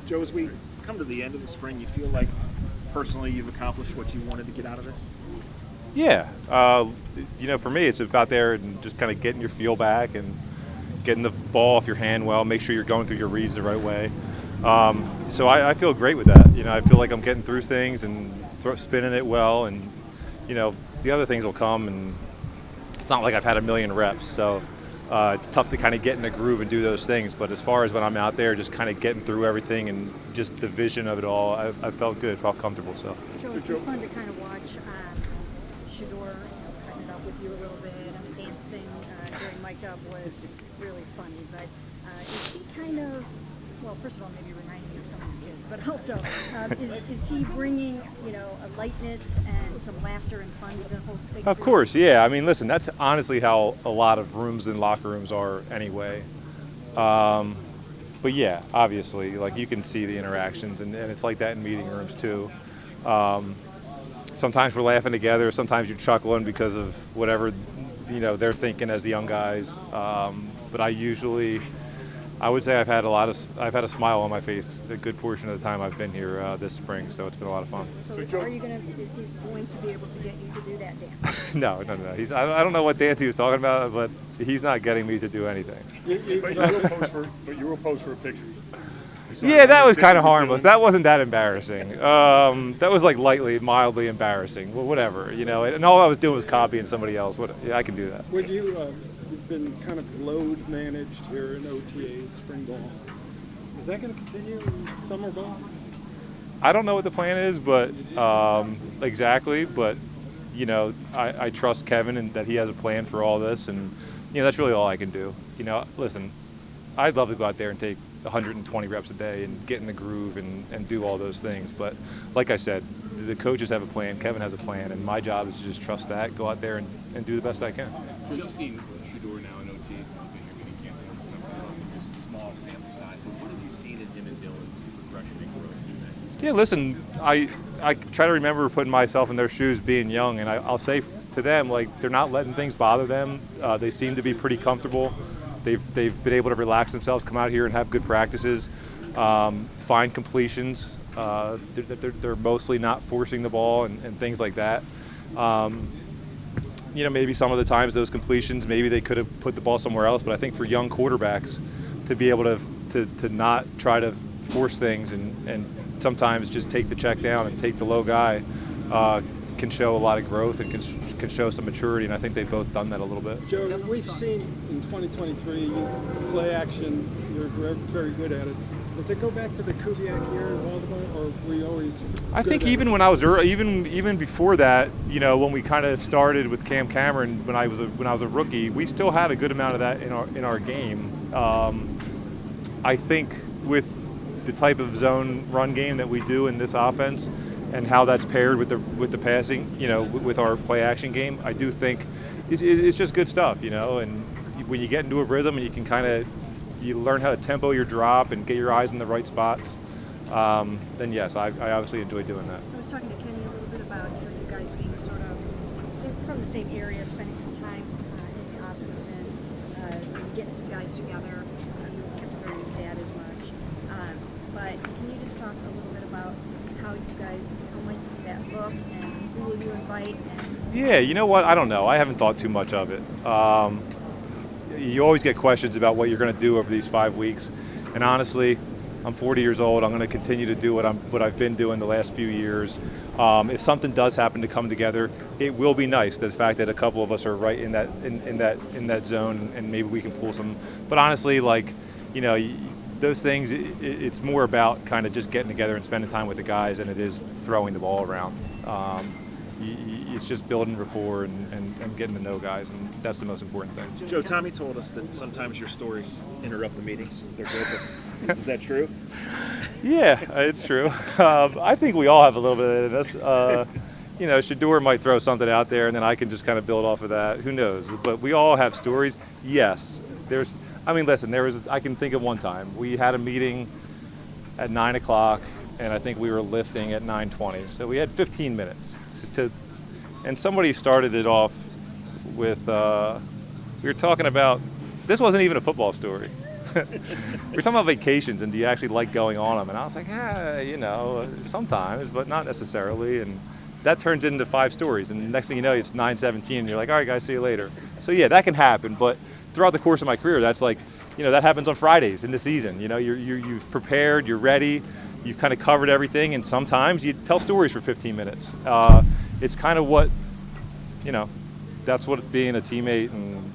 Joe, as we come to the end of the spring, you feel like personally you've accomplished what you wanted to get out of this? Yeah. For me, it's about there and just kind of getting your feel back and getting the ball off your hand well, make sure you're going through your reads the right way. So I feel great with that. I feel like I'm getting through things and spinning it well, and the other things will come, and it's not like I've had a million reps, so it's tough to kind of get in a groove and do those things. But as far as when I'm out there, just kind of getting through everything and just the vision of it all, I felt good, felt comfortable. So. Joe, it's been fun to kind of watch Shador cutting it up with you a little bit, and the dance thing during Mike Up was really funny. But is he kind of, well, first of all, maybe reminding you of some of your kids, but also is he bringing a lightness and some laughter and fun to the whole thing? Of course, yeah. I mean, listen, that's honestly how a lot of rooms and locker rooms are anyway. But yeah, obviously, like you can see the interactions, and it's like that in meeting rooms too. Sometimes we're laughing together. Sometimes you're chuckling because of whatever they're thinking as the young guys. But I would say I've had a smile on my face a good portion of the time I've been here this spring. So it's been a lot of fun. So is he going to be able to get you to do that dance? No. I don't know what dance he was talking about, but he's not getting me to do anything. But you will pose for a picture. Yeah, that was kind of harmless. That wasn't that embarrassing. That was like mildly embarrassing. Well, whatever, And all I was doing was copying somebody else. I can do that. Would you've been kind of load managed here in OTAs, spring ball. Is that going to continue in summer ball? I don't know what the plan is, but exactly. But I trust Kevin and that he has a plan for all this, and that's really all I can do. Listen, I'd love to go out there and take 120 reps a day and get in the groove and do all those things. But like I said, the coaches have a plan, Kevin has a plan, and my job is to just trust that, go out there and do the best I can. You've seen Shador now in OTs and you've been here minicamp, and it's just a small sample size. But what have you seen in him and Dylan's progression and growth through that? Yeah, listen, I try to remember putting myself in their shoes being young, and I'll say to them, like, they're not letting things bother them. They seem to be pretty comfortable. They've been able to relax themselves, come out here and have good practices, find completions. They're mostly not forcing the ball and things like that. Maybe some of the times those completions, maybe they could have put the ball somewhere else. But I think for young quarterbacks to be able to not try to force things and sometimes just take the check down and take the low guy can show a lot of growth and can show some maturity, and I think they've both done that a little bit. Joe, we've seen in 2023 play action. You're very good at it. Does it go back to the Kubiak year in Baltimore, or were you always? I think even when I was even before that, when we kind of started with Cam Cameron, when I was a rookie, we still had a good amount of that in our game. I think with the type of zone run game that we do in this offense, and how that's paired with the passing, with our play action game, I do think it's just good stuff, And when you get into a rhythm and you can you learn how to tempo your drop and get your eyes in the right spots, then yes, I obviously enjoy doing that. I was talking to Kenny a little bit about you guys being sort of from the same area, spending some time in the off season, getting some guys together. You can't learn your dad as much, but can you just talk a little bit about how might that look, and who will you invite? Yeah, you know what? I don't know. I haven't thought too much of it. You always get questions about what you're going to do over these 5 weeks, and honestly, I'm 40 years old. I'm going to continue to do what I've been doing the last few years. If something does happen to come together, it will be nice. The fact that a couple of us are right in that zone, and maybe we can pull some. But honestly, those things, it's more about kind of just getting together and spending time with the guys than it is throwing the ball around. It's just building rapport and getting to know guys, and that's the most important thing. Joe, Tommy told us that sometimes your stories interrupt the meetings. They're good. Is that true? Yeah, it's true. I think we all have a little bit of this. Shador might throw something out there, and then I can just kind of build off of that. Who knows? But we all have stories. Yes, I can think of one time. We had a meeting at 9 o'clock, and I think we were lifting at 9:20. So we had 15 minutes and somebody started it off with, we were talking about, this wasn't even a football story. we're talking about vacations, and do you actually like going on them? And I was like, you know, sometimes, but not necessarily. And that turns into 5 stories, and the next thing you know, it's 9:17, and you're like, all right, guys, see you later. So yeah, that can happen, but throughout the course of my career, that's like, you know, that happens on Fridays in the season. You know, you've prepared, you're ready, you've kind of covered everything, and sometimes you tell stories for 15 minutes. It's kind of what, you know, that's what being a teammate and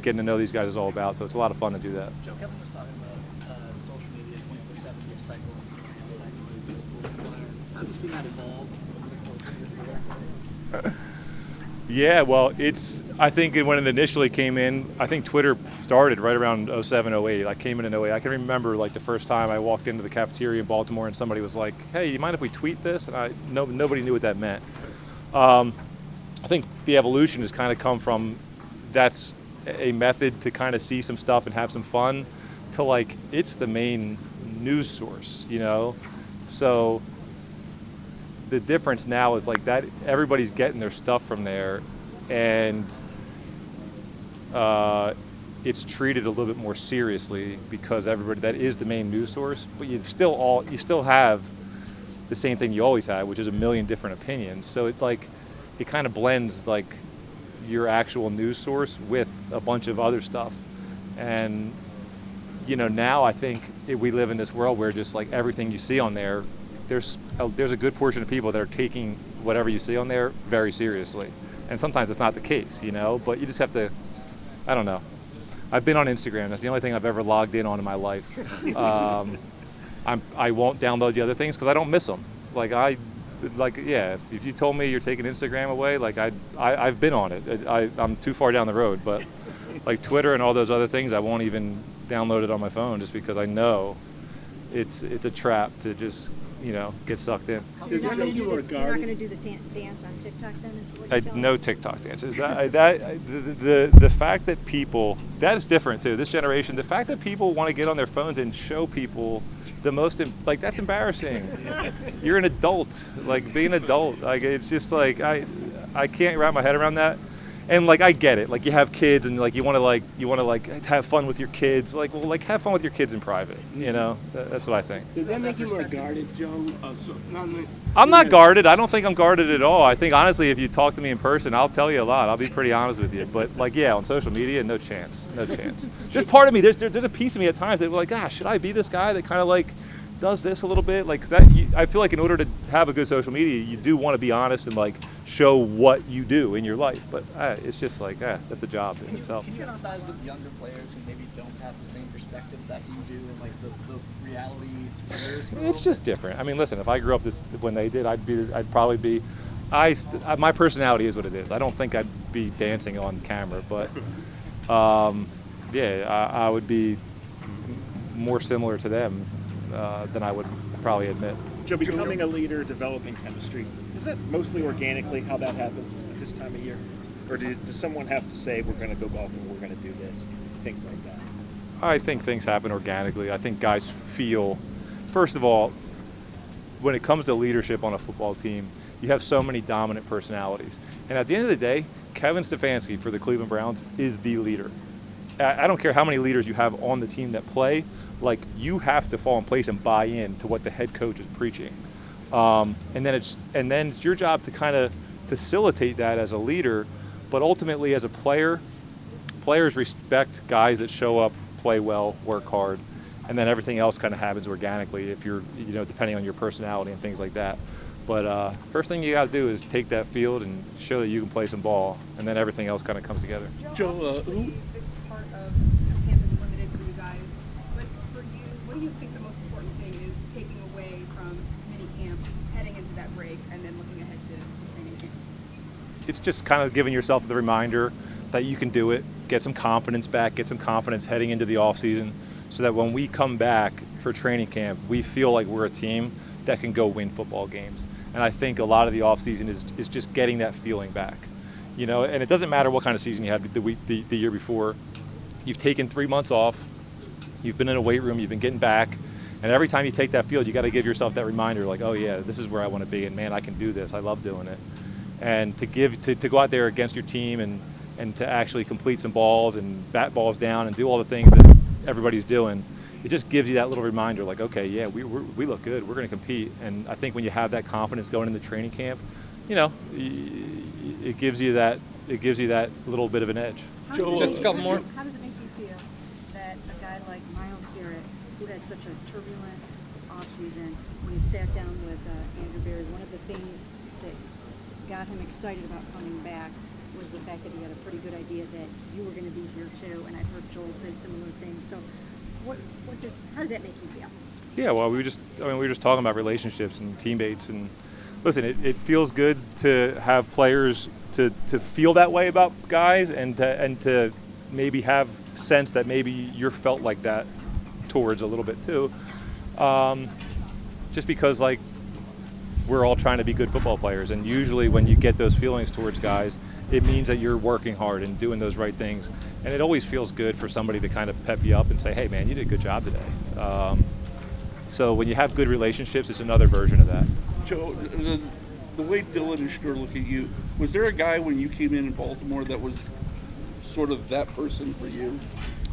getting to know these guys is all about. So it's a lot of fun to do that. Joe, Kevin was talking about social media, 24/7 news cycle, Instagram cycle. How have you seen that evolve over the course of your career? Yeah, well, I think when it initially came in, I think Twitter started right around 07, 08. I came in 08. I can remember like the first time I walked into the cafeteria in Baltimore and somebody was like, hey, you mind if we tweet this? And nobody knew what that meant. I think the evolution has kind of come from that's a method to kind of see some stuff and have some fun to like it's the main news source, you know? So the difference now is like that everybody's getting their stuff from there, and it's treated a little bit more seriously because everybody that is the main news source, but you still have the same thing you always had, which is a million different opinions. So it kind of blends like your actual news source with a bunch of other stuff. And you know, now I think we live in this world where just like everything you see on there, there's a good portion of people that are taking whatever you see on there very seriously. And sometimes it's not the case, you know, but you just have to, I don't know. I've been on Instagram. That's the only thing I've ever logged in on in my life. I won't download the other things because I don't miss them. If you told me you're taking Instagram away, like I've been on it. I'm too far down the road, but like Twitter and all those other things, I won't even download it on my phone just because I know it's a trap to just, you know, get sucked in. So you're not going to do the dance on TikTok then? Is what you're telling No me? TikTok dances. The fact that people, that is different too. This generation, the fact that people want to get on their phones and show people the most, like that's embarrassing. You're an adult. Like be an adult. Like it's just like I can't wrap my head around that. And like I get it. Like you have kids and like you want to have fun with your kids. Like well, like have fun with your kids in private. You know, that's what I think. Does that make you more guarded, Joe? I'm not guarded. I don't think I'm guarded at all. I think honestly, if you talk to me in person, I'll tell you a lot. I'll be pretty honest with you. But like yeah, on social media, no chance. No chance. There's part of me. There's a piece of me at times that like, gosh, should I be this guy that kind of like does this a little bit? Like, 'cause I feel like in order to have a good social media, you do want to be honest and like show what you do in your life. But it's just like, that's a job in itself. Can you empathize with younger players who maybe don't have the same perspective that you do and like the reality players? It's just different. I mean, listen, if I grew up when they did, I'd probably be. My personality is what it is. I don't think I'd be dancing on camera, but I would be more similar to them than I would probably admit. Joe, becoming a leader, developing chemistry, is that mostly organically how that happens at this time of year? Or does someone have to say, we're going to go golfing, we're going to do this, things like that? I think things happen organically. I think guys feel, first of all, when it comes to leadership on a football team, you have so many dominant personalities. And at the end of the day, Kevin Stefanski for the Cleveland Browns is the leader. I don't care how many leaders you have on the team that play, like you have to fall in place and buy in to what the head coach is preaching. And then it's your job to kind of facilitate that as a leader, but ultimately as a player, players respect guys that show up, play well, work hard, and then everything else kind of happens organically if you're, you know, depending on your personality and things like that. But first thing you got to do is take that field and show that you can play some ball, and then everything else kind of comes together. Joe, this part of camp is limited for you guys, but for you, what do you think the most important thing is taking away from minicamp, heading into that break, and then looking ahead to training camp? It's just kind of giving yourself the reminder that you can do it, get some confidence back, get some confidence heading into the off season, so that when we come back for training camp, we feel like we're a team that can go win football games. And I think a lot of the off season is just getting that feeling back. You know, and it doesn't matter what kind of season you had the year before. You've taken 3 months off, you've been in a weight room, you've been getting back, and every time you take that field, you got to give yourself that reminder, like, oh yeah, this is where I want to be, and man, I can do this. I love doing it. And to go out there against your team and to actually complete some balls and bat balls down and do all the things that everybody's doing, it just gives you that little reminder, like, okay, yeah, we look good. We're going to compete. And I think when you have that confidence going into training camp, you know, it gives you that little bit of an edge. Just a couple more. How does it make you feel that a guy like Myles Garrett, who had such a turbulent offseason, when he sat down with Andrew Berry, one of the things that got him excited about coming back was the fact that he had a pretty good idea that you were going to be here too, and I've heard Joel say similar things. So how does that make you feel? Yeah, well, we were just talking about relationships and teammates, and listen, it feels good to have players to feel that way about guys, and to maybe have sense that maybe you're felt like that towards a little bit too. Just because, like, we're all trying to be good football players, and usually when you get those feelings towards guys, it means that you're working hard and doing those right things. And it always feels good for somebody to kind of pep you up and say, hey man, you did a good job today. So when you have good relationships, it's another version of that. Joe, the way Dylan and Shador look at you, was there a guy when you came in Baltimore that was sort of that person for you?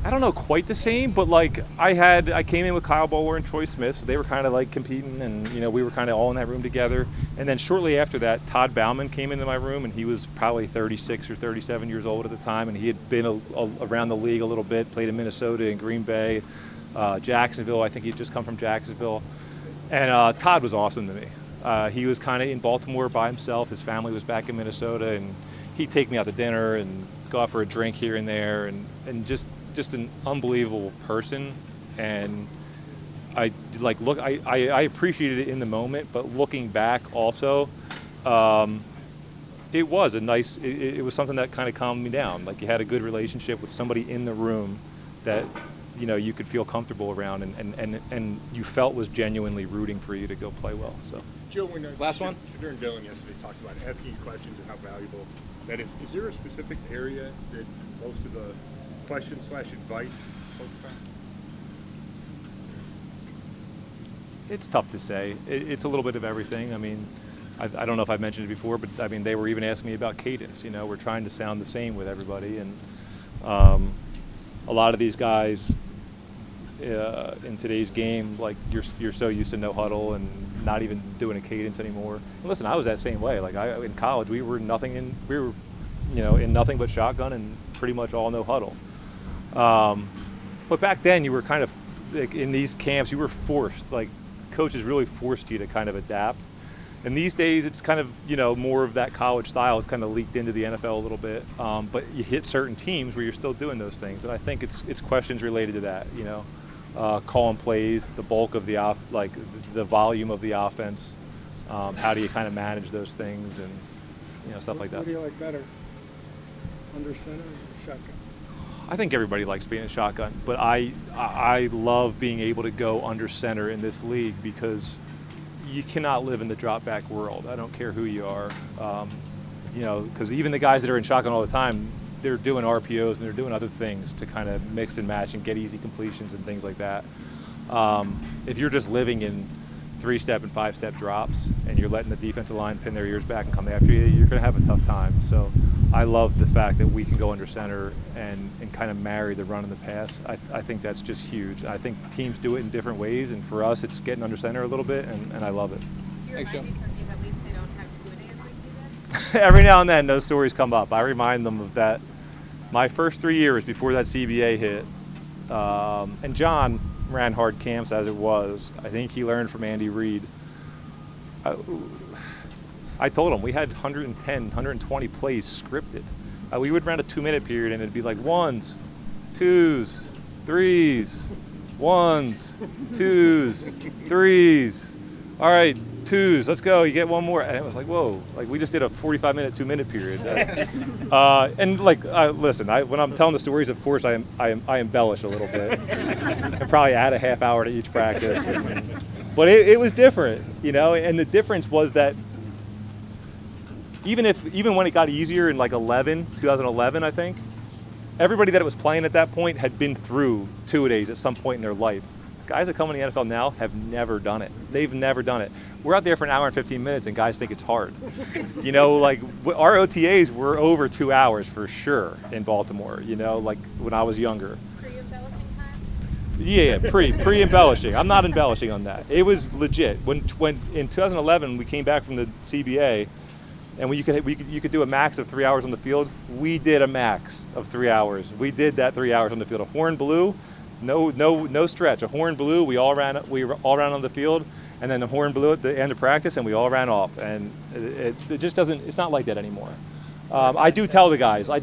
I don't know quite the same, but like I came in with Kyle Bowler and Troy Smith, so they were kind of like competing, and you know, we were kind of all in that room together. And then shortly after that, Todd Bauman came into my room, and he was probably 36 or 37 years old at the time, and he had been around the league a little bit, played in Minnesota and Green Bay, Jacksonville. I think he'd just come from Jacksonville. And Todd was awesome to me. He was kind of in Baltimore by himself. His family was back in Minnesota, and he'd take me out to dinner and go out for a drink here and there, and just an unbelievable person. And I appreciated it in the moment, but looking back also, it was it was something that kind of calmed me down. Like, you had a good relationship with somebody in the room that, you know, you could feel comfortable around, and you felt was genuinely rooting for you to go play well. So, Joe, when last one, Shador and Dylan yesterday talked about asking you questions and how valuable that is. Is there a specific area that most of the questions/advice focus on? it's tough to say. It's a little bit of everything. I mean, I don't know if I've mentioned it before, but I mean, they were even asking me about cadence. You know, we're trying to sound the same with everybody, and a lot of these guys in today's game, like, you're so used to no huddle and not even doing a cadence anymore. And listen, I was that same way. Like, in college, we were in nothing but shotgun and pretty much all no huddle. But back then, you were kind of, like, in these camps, you were forced. Like, coaches really forced you to kind of adapt. And these days, it's kind of, you know, more of that college style is kind of leaked into the NFL a little bit. But you hit certain teams where you're still doing those things, and I think it's questions related to that. You know, calling plays, the bulk of the the volume of the offense. How do you kind of manage those things, and, you know, stuff like that. What do you like better, under center or shotgun? I think everybody likes being in shotgun, but I love being able to go under center in this league, because you cannot live in the drop back world. I don't care who you are. You know, because even the guys that are in shotgun all the time, they're doing RPOs and they're doing other things to kind of mix and match and get easy completions and things like that. If you're just living in 3-step and 5-step drops and you're letting the defensive line pin their ears back and come after you, you're going to have a tough time. So I love the fact that we can go under center and kind of marry the run and the pass. I think that's just huge. I think teams do it in different ways, and for us, it's getting under center a little bit, and I love it. You remind these rookies at least they don't have two-a-days like you did? Every now and then, those stories come up. I remind them of that. My first 3 years before that CBA hit, and John ran hard camps as it was. I think he learned from Andy Reid. I told him we had 110, 120 plays scripted. We would run a 2-minute period, and it'd be like 1s, 2s, 3s, 1s, 2s, 3s. All right, 2s, let's go. You get one more. And it was like, whoa, like, we just did a 45-minute, 2-minute period. And like, listen, when I'm telling the stories, of course, I embellish a little bit. I probably add a half hour to each practice. But it was different, you know. And the difference was that even when it got easier in like 2011, I think, everybody that was playing at that point had been through two-a-days at some point in their life. Guys that come in the NFL now have never done it. They've never done it. We're out there for an hour and 15 minutes, and guys think it's hard. You know, like, our OTAs were over 2 hours for sure in Baltimore, you know, like when I was younger. Are you embellishing time? Yeah, pre-embellishing. I'm not embellishing on that. It was legit. When in 2011 we came back from the CBA, and you could do a max of 3 hours on the field. We did a max of 3 hours. We did that 3 hours on the field. A horn blew, no stretch. A horn blew. We were all ran on the field, and then the horn blew at the end of practice, and we all ran off. And it just doesn't. It's not like that anymore. I do tell the guys, I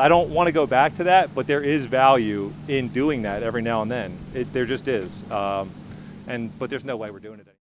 don't want to go back to that, but there is value in doing that every now and then. There just is. But there's no way we're doing it anymore.